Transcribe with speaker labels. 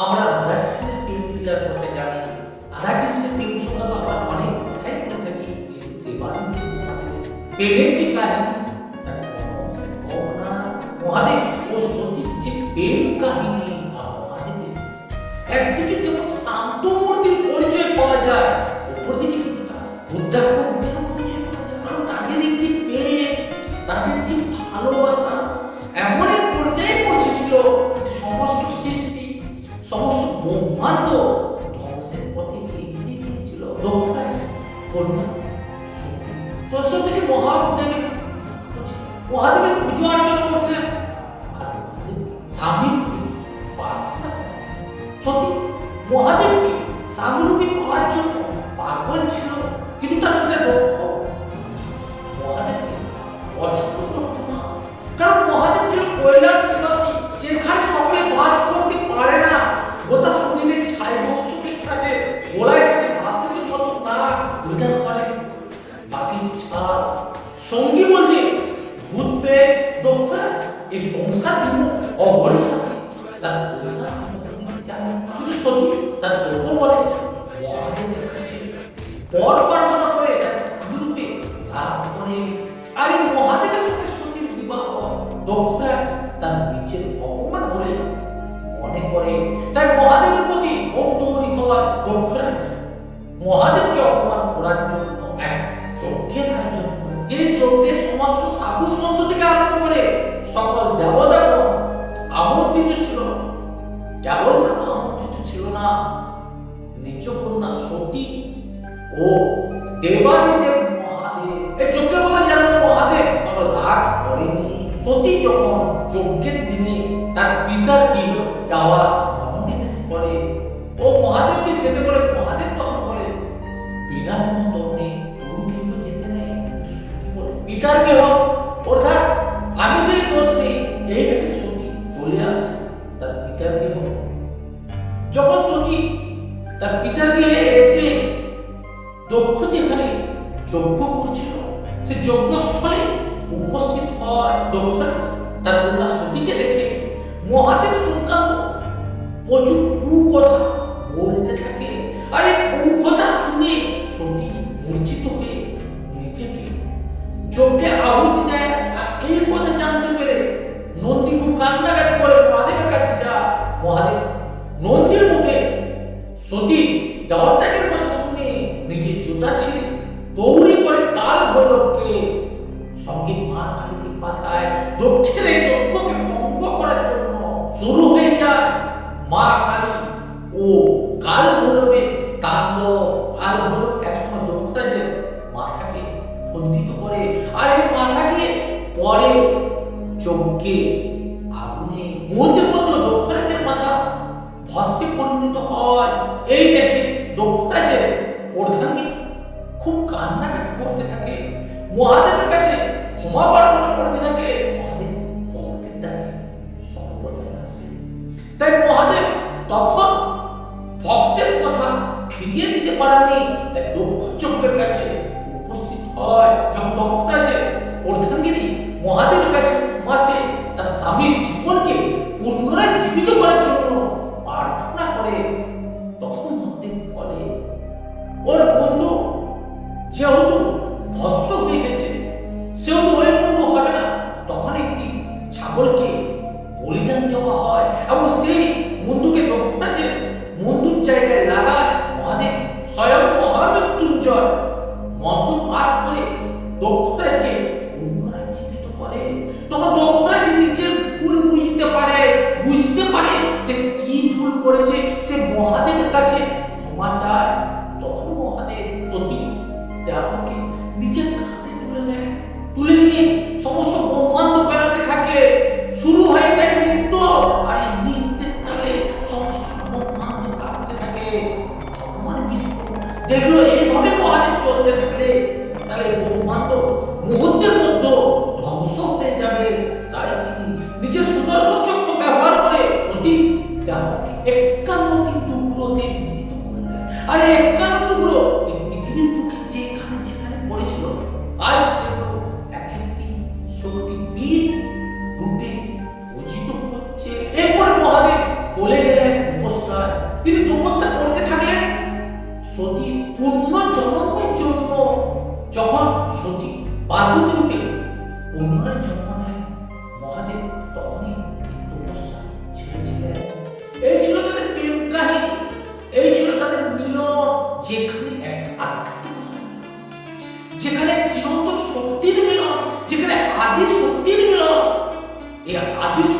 Speaker 1: আমরা রাধাকৃষ্ণের প্রেম লীলার কথা জানি। রাধাকৃষ্ণের প্রেম সংক্রান্ত আমরা অনেক কথাই বলে থাকি। দেবাদিদেব মহাদেবের প্রেমের যে কাহিনী, তার কমনা মহাদেব ও সতীর যে প্রেম কাহিনী বা মহাদেবের একদিকে যেমন শান্ত মূর্তির পরিচয় পাওয়া যায়, অপরদিকে কিন্তু তার উদ্ধারকর্মীর পরিচয় পাওয়া যায়। কারণ তাদের এই যে প্রেম, তাদের যে ভালোবাসা এমন এক পর্যায়ে পৌঁছেছিল যে সমস্ত সৃষ্টি, সমস্ত ব্রহ্মাণ্ড ধ্বংসের পথে এগিয়ে গিয়েছিল। দক্ষরাজ করুণা সরস্বতীকে মহাদেবের ভক্ত ছিল, মহাদেবের পুজো অর্চনা করতেন আর মহাদেবকে স্বামীর প্রার্থনা করতেন। সতী মহাদেবকে স্বামীরূপে পাওয়ার জন্য পাগল ছিল, কিন্তু তার পিতা দক্ষ মহাদেবকে পছন্দ করত না। কারণ মহাদেব ছিল কৈলাস নিবাসী, যেখানে সকলে বাস করতে পারে না। ও তার শরীরে ছাই বস্তুকে থাকে, গোলায় থাকে বাসুকের মতো তার পরিধান করে। বাকি ছাড় সঙ্গী বলতে ভূত পেয়ে দক্ষরাজ এই সংসার জীবন অঘরের সাথে তার পরিণাম জানে। কিন্তু সতী তার গল্প বলে মহাদেবের কাছে পর প্রার্থনা করে তার স্বামীরূপে লাভ করে। আর এই মহাদেবের সাথে সতীর বিবাহ দক্ষরাজ তার নিজের অপমান বলে মনে করে। তাই মহাদেবের প্রতি ভোগ তৈরি হওয়া দক্ষরাজ মহাদেবকে অপমান করার জন্য এক যজ্ঞের আয়োজন করে। যে যজ্ঞে সমস্ত সাধু সন্ত থেকে আরম্ভ করে সকল দেবতাগণ আমন্ত্রিত ছিল। কেবলমাত্র আমন্ত্রিত ছিল না, নিজ কন্যা সতী ও দেবাদিদেব মহাদেব। এই যজ্ঞের কথা জানলো মহাদেব, তবে রাগ করেনি। সতী যখন যজ্ঞের দিনে তার পিতার গৃহ যাওয়ার মনোনিবেশ করে ও মহাদেবকে যেতে বলে, মহাদেব তখন বলে বিনা নিমন্ত্রণে গুরু গৃহ যেতে নেই। সতী বলে পিতার গৃহ অর্থাৎ আমি যদি দোষ নেই, এই ভেবে সতী চলে আসে তার পিতার গৃহ। যখন সতী তার পিতার গৃহে এসে দক্ষ যেখানে যজ্ঞ করছিল সে যজ্ঞস্থলে উপস্থিত হয় দক্ষরাজ। তার কন্যা সতীকে দেখে মহাদেব সংক্রান্ত প্রচুর কুকথা বলতে থাকে। আর এই কুকথা শুনে সতী মূর্ছিত হয়ে নিজেকে যজ্ঞে আহুতি দেয়। আর এই কথা জানতে পেরে নন্দী খুব কান্নাকাটি করে মহাদেবের কাছে যায়। মহাদেব নন্দীর মুখে সতী দেহত্যাগের কথা শুনে নিজের জুতা ছিঁড়ে দৌড়ি করে কাল ভৈরবকে সঙ্গে মা কালীকে পাঠায় দক্ষিণ এই যজ্ঞকে ভঙ্গ করার জন্য। শুরু হয়ে যায় মা কালী ও কাল ভৈরবের তাণ্ডব। আর ভৈরব একসময় দক্ষরাজের মাথাকে খণ্ডিত করে, আর এই মাথাকে পরে যজ্ঞে আগুনে মুহূর্তের মধ্যে দক্ষরাজের মাথা ভস্মে পরিণত হয়। এই দেখে দক্ষরাজের অর্ধাঙ্গিনী খুব কান্নাকাটি করতে থাকে, মহাদেবের কাছে ক্ষমা প্রার্থনা করতে থাকে। মহাদেব ভক্তের ডাকে সর্বদাই আসে। তাই মহাদেব তখন ভক্তের কথা ফিরিয়ে দিতে পারেনি, তাই দক্ষ যজ্ঞের কাছে উপস্থিত হয়। যখন দক্ষরাজের অর্ধাঙ্গিনী মহাদেবের কাছে ক্ষমা চেয়ে তার স্বামীর জীবনকে পুনরায় জীবিত করার জন্য প্রার্থনা করে, তখন মহাদেব বলে ওর বন্ধু যেহেতু ভস্ম হয়ে গেছে, সেহেতু ওই বন্ধু হবে না। তখন একটি ছাগলকে বলিদান দেওয়া হয় এবং সেই মুন্ডুকে দক্ষরাজের মুন্ডুর জায়গায় লাগায়। মহাদেব স্বয়ং মহামৃত্যুঞ্জয় মন্ত্র পাঠ করে দক্ষরাজকে পুনরায় জীবিত করে। তখন দক্ষরাজ নিজের ভুল বুঝতে পারে সে কি ভুল করেছে, সে মহাদেবের কাছে ক্ষমা চায়। তখন মহাদেব সতী দেহকে নিজের কাঁধে তুলে নিয়ে সমস্ত ব্রহ্মাণ্ড বেড়াতে থাকে। শুরু হয়ে যায় নৃত্য, আর এই নৃত্যের তালে সমস্ত ব্রহ্মাণ্ড কাঁপতে থাকে। ভগবান বিষ্ণু দেখলো এইভাবে মহাদেব চলতে থাকলে তাহলে ব্রহ্মাণ্ড মুহূর্তের মধ্যে ধ্বংস হয়ে যাবে। তাই তিনি নিজের সুদর্শন চক্র ব্যবহার করে সতী দেহকে 51টি টুকরোতে বিভক্ত করলেন। আর এই 51 টুকরো এই পৃথিবীর বুকে যেখানে যেখানে পড়েছিল, আজ সেগুলো এক একটি শক্তিপীঠ রূপে পূজিত হচ্ছে। এরপরে মহাদেব বলে গেলেন উপস্থাপন এই আদি